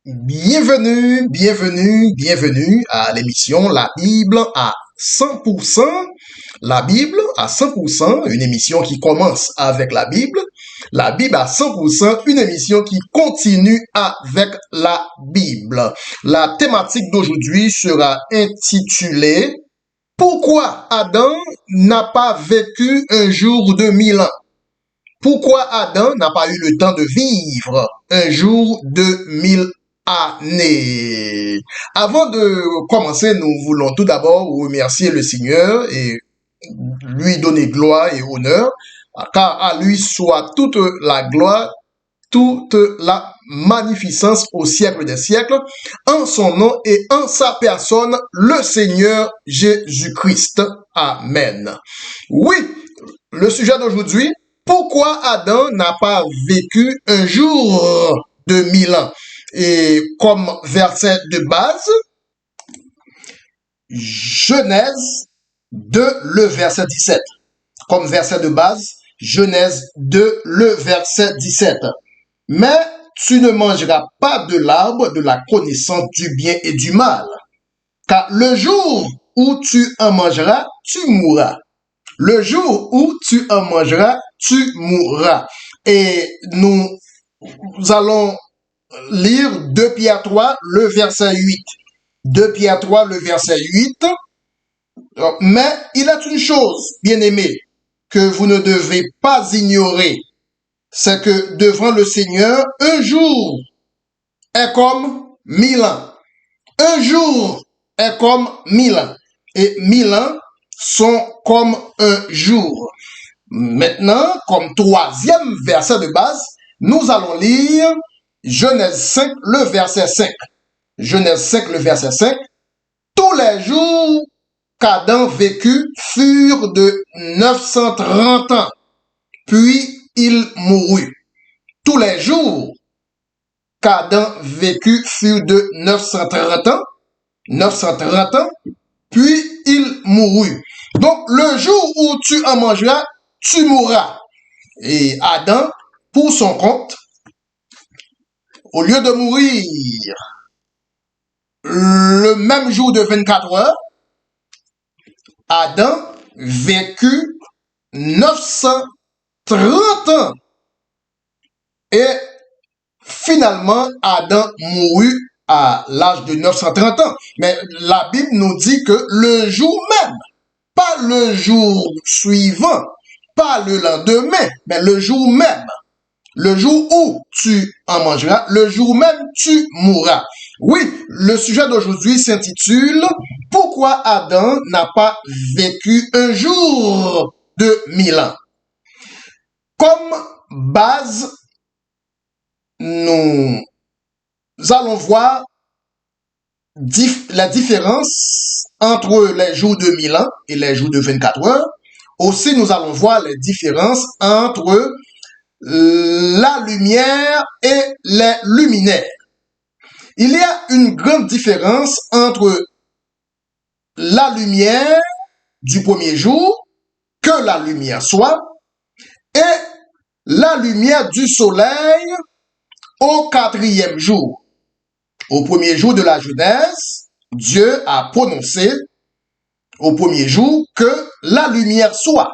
Bienvenue à l'émission La Bible à 100%. La Bible à 100%, une émission qui commence avec la Bible. La Bible à 100%, une émission qui continue avec la Bible. La thématique d'aujourd'hui sera intitulée Pourquoi Adam n'a pas vécu un jour de 1000 ans? Pourquoi Adam n'a pas eu le temps de vivre un jour de 1000 années? Avant de commencer, nous voulons tout d'abord remercier le Seigneur et lui donner gloire et honneur, car à lui soit toute la gloire, toute la magnificence au siècle des siècles, en son nom et en sa personne, le Seigneur Jésus-Christ. Amen. Oui, le sujet d'aujourd'hui, pourquoi Adam n'a pas vécu un jour de 1000 ans? Et comme verset de base, Genèse 2, le verset 17. Comme verset de base, Genèse 2, le verset 17. Mais tu ne mangeras pas de l'arbre de la connaissance du bien et du mal, car le jour où tu en mangeras, tu mourras. Le jour où tu en mangeras, tu mourras. Et nous allons lire 2 Pierre 3, le verset 8. 2 Pierre 3, le verset 8. Mais il est une chose, bien-aimés, que vous ne devez pas ignorer, c'est que devant le Seigneur, un jour est comme 1000 ans. Un jour est comme 1000 ans. Et 1000 ans sont comme un jour. Maintenant, comme troisième verset de base, nous allons lire Genèse 5, le verset 5. Genèse 5, le verset 5. Tous les jours qu'Adam vécut furent de 930 ans, puis il mourut. Tous les jours qu'Adam vécut furent de 930 ans, puis il mourut. Donc, le jour où tu en mangeras, tu mourras. Et Adam, pour son compte, au lieu de mourir le même jour de 24 heures, Adam vécut 930 ans. Et finalement, Adam mourut à l'âge de 930 ans. Mais la Bible nous dit que le jour même, pas le jour suivant, pas le lendemain, mais le jour même. Le jour où tu en mangeras, le jour même tu mourras. Oui, le sujet d'aujourd'hui s'intitule Pourquoi Adam n'a pas vécu un jour de 1000 ans? Comme base, nous allons voir la différence entre les jours de 1000 ans et les jours de 24 heures. Aussi, nous allons voir les différences entre la lumière et les luminaires. Il y a une grande différence entre la lumière du premier jour, que la lumière soit, et la lumière du soleil au 4e jour. Au premier jour de la Genèse, Dieu a prononcé au premier jour que la lumière soit.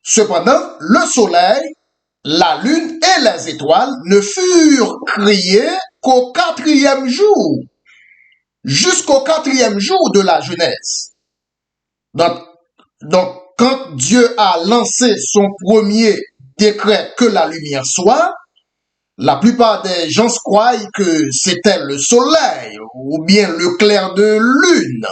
Cependant, le soleil, la lune et les étoiles ne furent créés qu'au 4e jour, jusqu'au 4e jour de la Genèse. Donc, quand Dieu a lancé son premier décret que la lumière soit, la plupart des gens croient que c'était le soleil ou bien le clair de lune.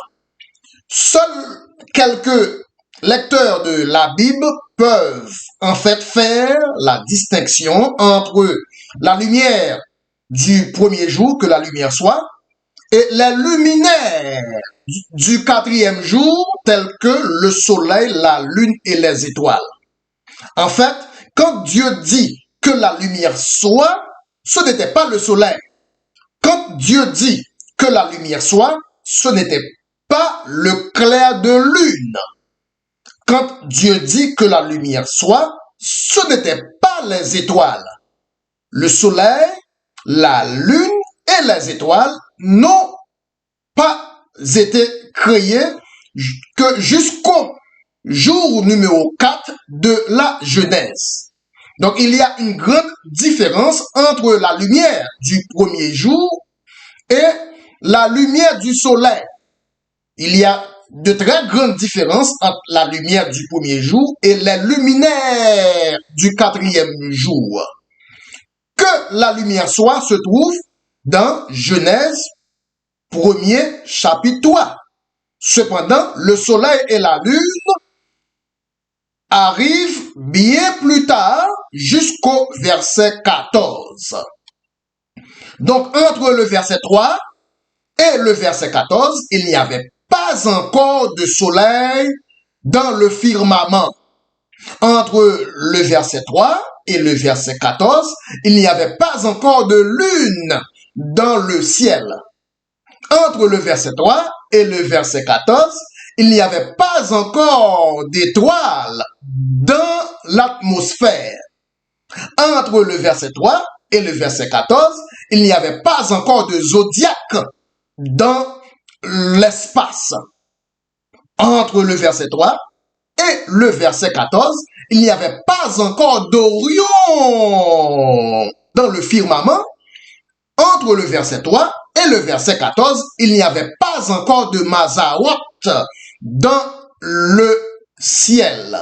Seuls quelques lecteurs de la Bible peuvent en fait faire la distinction entre la lumière du premier jour, que la lumière soit, et les luminaires du 4e jour, tels que le soleil, la lune et les étoiles. En fait, quand Dieu dit que la lumière soit, ce n'était pas le soleil. Quand Dieu dit que la lumière soit, ce n'était pas le clair de lune. Quand Dieu dit que la lumière soit, ce n'était pas les étoiles, le soleil, la lune et et les étoiles n'ont pas été créées que jusqu'au jour numéro 4 de la Genèse. Donc, il y a une grande différence entre la lumière du premier jour et la lumière du soleil. Il y a de très grandes différences entre la lumière du premier jour et les luminaires du quatrième jour. Que la lumière soit se trouve dans Genèse 1er chapitre 3. Cependant, le soleil et la lune arrivent bien plus tard jusqu'au verset 14. Donc, entre le verset 3 et le verset 14, il n'y avait pas encore de soleil dans le firmament. Entre le verset 3 et le verset 14, il n'y avait pas encore de lune dans le ciel. Entre le verset 3 et le verset 14, il n'y avait pas encore d'étoiles dans l'atmosphère. Entre le verset 3 et le verset 14, il n'y avait pas encore de zodiaque dans l'espace. Entre le verset 3 et le verset 14, il n'y avait pas encore d'Orion dans le firmament. Entre le verset 3 et le verset 14, il n'y avait pas encore de Mazzaroth dans le ciel.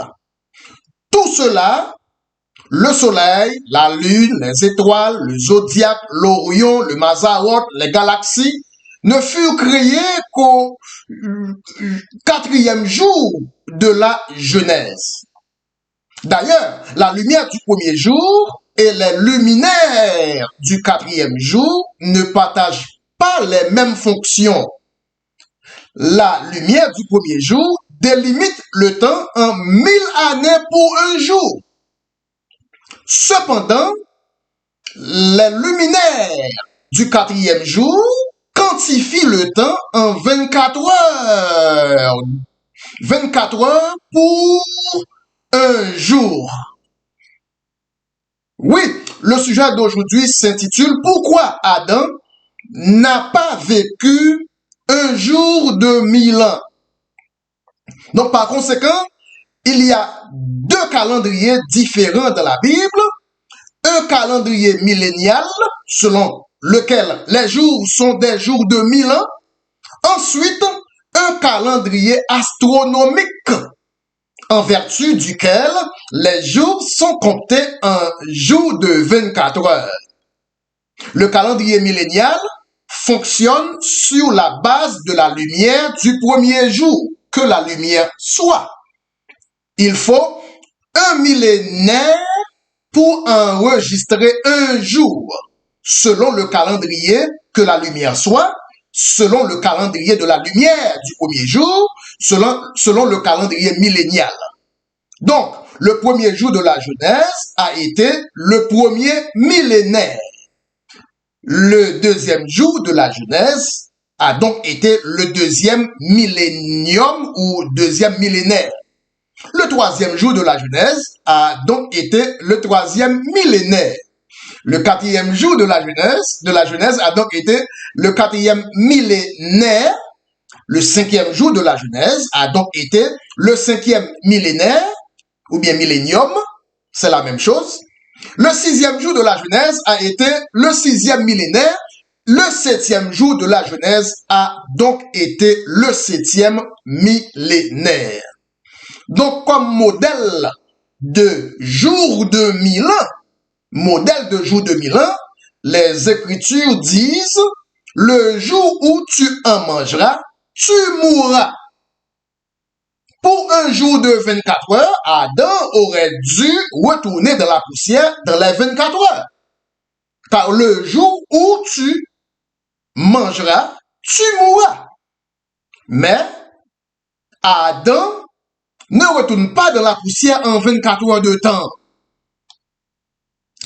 Tout cela, le soleil, la lune, les étoiles, le zodiaque, l'Orion, le Mazzaroth, les galaxies, ne furent créés qu'au quatrième jour de la Genèse. D'ailleurs, la lumière du premier jour et les luminaires du quatrième jour ne partagent pas les mêmes fonctions. La lumière du premier jour délimite le temps en 1000 années pour un jour. Cependant, les luminaires du quatrième jour quantifient le temps en 24 heures. 24 heures pour un jour. Oui, le sujet d'aujourd'hui s'intitule « Pourquoi Adam n'a pas vécu un jour de 1000 ans ?» Donc, par conséquent, il y a deux calendriers différents dans la Bible. Un calendrier millénial, selon lequel les jours sont des jours de 1000 ans. Ensuite, un calendrier astronomique, en vertu duquel les jours sont comptés en jours de 24 heures. Le calendrier millénial fonctionne sur la base de la lumière du premier jour, que la lumière soit. Il faut un millénaire pour enregistrer un jour, selon le calendrier que la lumière soit, selon le calendrier de la lumière du premier jour, selon le calendrier millénial. Donc, le premier jour de la Genèse a été le premier millénaire. Le deuxième jour de la Genèse a donc été le deuxième millénium ou deuxième millénaire. Le troisième jour de la Genèse a donc été le troisième millénaire. Le quatrième jour de la Genèse a donc été le quatrième millénaire. Le cinquième jour de la Genèse a donc été le cinquième millénaire, ou bien millénium, c'est la même chose. Le sixième jour de la Genèse a été le sixième millénaire. Le septième jour de la Genèse a donc été le septième millénaire. Donc, comme modèle de jour de 1000 ans, les Écritures disent, le jour où tu en mangeras, tu mourras. Pour un jour de 24 heures, Adam aurait dû retourner dans la poussière dans les 24 heures. Car le jour où tu mangeras, tu mourras. Mais Adam ne retourne pas dans la poussière en 24 heures de temps.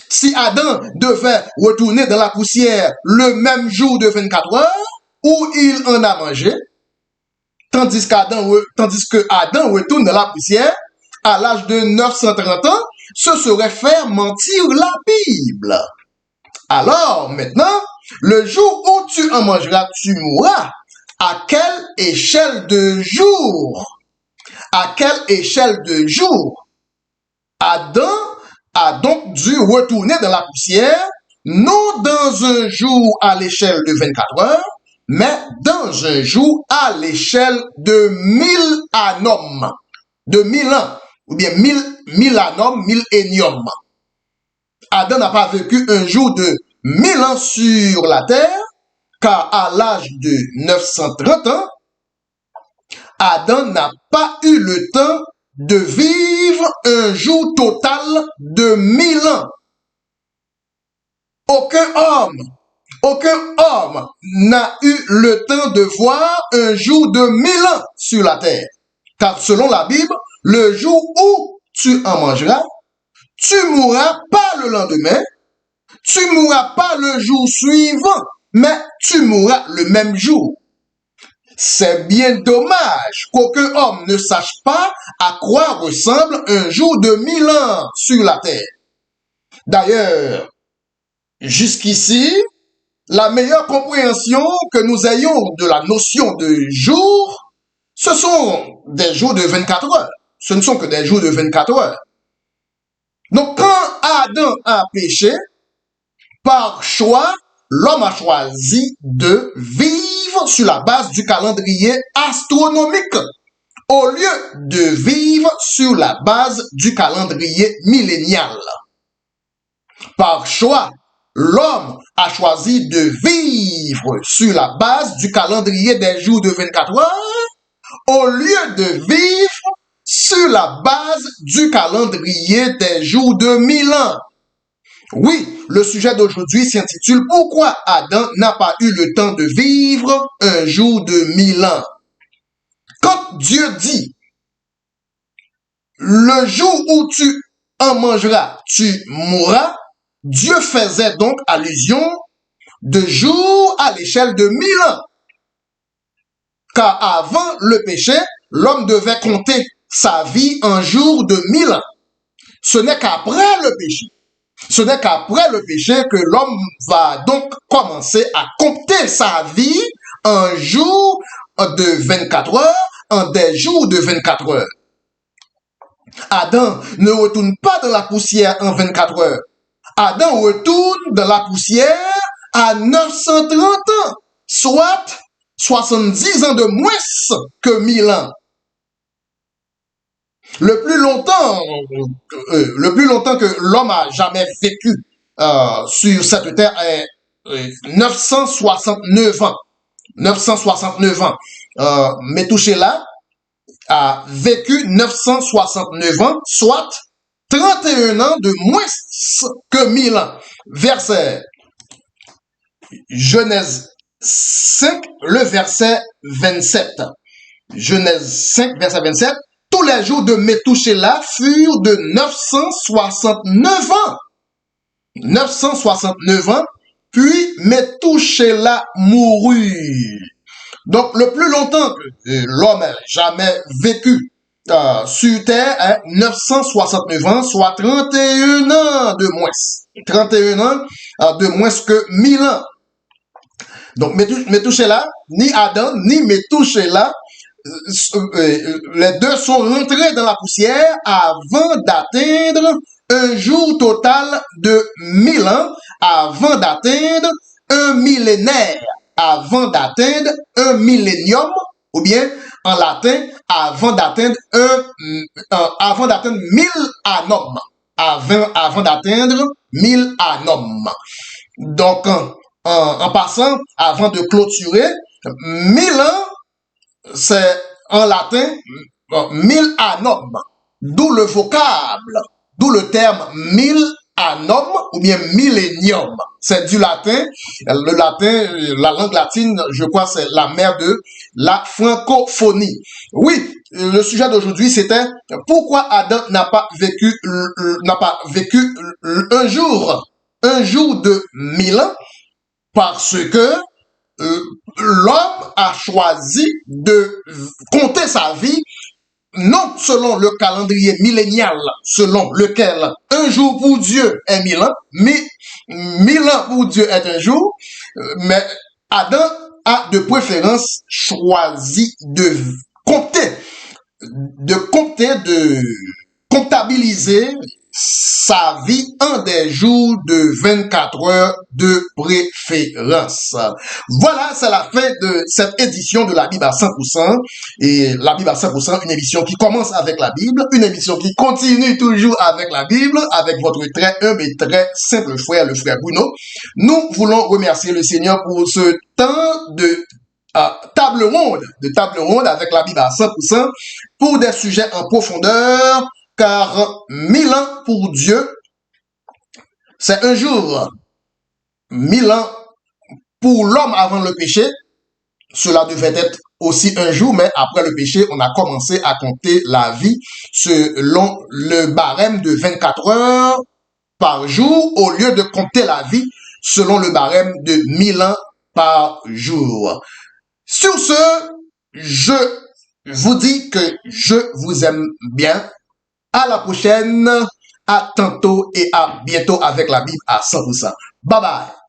Si Adam devait retourner dans la poussière le même jour de 24 heures, où il en a mangé, tandis que Adam retourne dans la poussière à l'âge de 930 ans, ce serait faire mentir la Bible. Alors, maintenant, Le jour où tu en mangeras, tu mourras. À quelle échelle de jour? À quelle échelle de jour? Adam a donc dû retourner dans la poussière, non dans un jour à l'échelle de 24 heures, mais dans un jour à l'échelle de 1000 annomes, de 1000 ans, ou bien 1000 annomes, milléniums. Adam n'a pas vécu un jour de 1000 ans sur la terre, car à l'âge de 930 ans, Adam n'a pas eu le temps de vivre un jour total de 1000 ans. Aucun homme n'a eu le temps de voir un jour de 1000 ans sur la terre. Car selon la Bible, le jour où tu en mangeras, tu mourras pas le lendemain, tu mourras pas le jour suivant, mais tu mourras le même jour. C'est bien dommage qu'aucun homme ne sache pas à quoi ressemble un jour de 1000 ans sur la terre. D'ailleurs, jusqu'ici, la meilleure compréhension que nous ayons de la notion de jour, ce sont des jours de 24 heures. Ce ne sont que des jours de 24 heures. Donc, quand Adam a péché, par choix, l'homme a choisi de vivre sur la base du calendrier astronomique au lieu de vivre sur la base du calendrier millénial. Par choix, l'homme a choisi de vivre sur la base du calendrier des jours de 24 heures au lieu de vivre sur la base du calendrier des jours de 1000 ans. Oui, le sujet d'aujourd'hui s'intitule « Pourquoi Adam n'a pas eu le temps de vivre un jour de 1000 ans ?» Quand Dieu dit « Le jour où tu en mangeras, tu mourras », Dieu faisait donc allusion de jour à l'échelle de 1000 ans. Car avant le péché, l'homme devait compter sa vie en jours de 1000 ans. Ce n'est qu'après le péché. Ce n'est qu'après le péché que l'homme va donc commencer à compter sa vie en jours de 24 heures, en des jours de 24 heures. Adam ne retourne pas dans la poussière en 24 heures. Adam retourne dans la poussière à 930 ans, soit 70 ans de moins que 1000 ans. Le plus longtemps que l'homme a jamais vécu sur cette terre est 969 ans. 969 ans. Methuselah a vécu 969 ans, soit 31 ans de moins que 1000 ans. Verset Genèse 5, le verset 27. Genèse 5, verset 27. Tous les jours de Methuselah furent de 969 ans. 969 ans, puis Methuselah mourut. Donc, le plus longtemps que l'homme a jamais vécu sur Terre est 969 ans, soit 31 ans de moins. 31 ans de moins que 1000 ans. Donc, Methuselah, ni Adam, ni Methuselah, les deux sont rentrés dans la poussière avant d'atteindre un jour total de 1000 ans, avant d'atteindre un millénaire, avant d'atteindre un millénium, ou bien en latin, avant d'atteindre 1000 annomes, avant d'atteindre 1000 annomes. Donc, en passant, avant de clôturer, 1000 ans, c'est en latin 1000 annomes, d'où le vocable, d'où le terme 1000 annomes ou bien millénium. C'est du latin. Le latin, la langue latine, je crois, c'est la mère de la francophonie. Oui, le sujet d'aujourd'hui, c'était pourquoi Adam n'a pas vécu un jour de 1000 ans, parce que l'homme a choisi de compter sa vie non selon le calendrier millénial, selon lequel un jour pour Dieu est 1000 ans, mais 1000 ans pour Dieu est un jour, mais Adam a de préférence choisi compter, de comptabiliser sa vie en des jours de 24 heures de préférence. Voilà, c'est la fin de cette édition de la Bible à 100%. Et la Bible à 100%, une émission qui commence avec la Bible, une émission qui continue toujours avec la Bible, avec votre très humble et très simple frère, le frère Bruno. Nous voulons remercier le Seigneur pour ce temps de table ronde avec la Bible à 100% pour des sujets en profondeur, car 1000 ans pour Dieu, c'est un jour. 1000 ans pour l'homme avant le péché, cela devait être aussi un jour, mais après le péché, on a commencé à compter la vie selon le barème de 24 heures par jour, au lieu de compter la vie selon le barème de 1000 ans par jour. Sur ce, je vous dis que je vous aime bien. À la prochaine, à tantôt et à bientôt avec la Bible à 100%. Bye bye.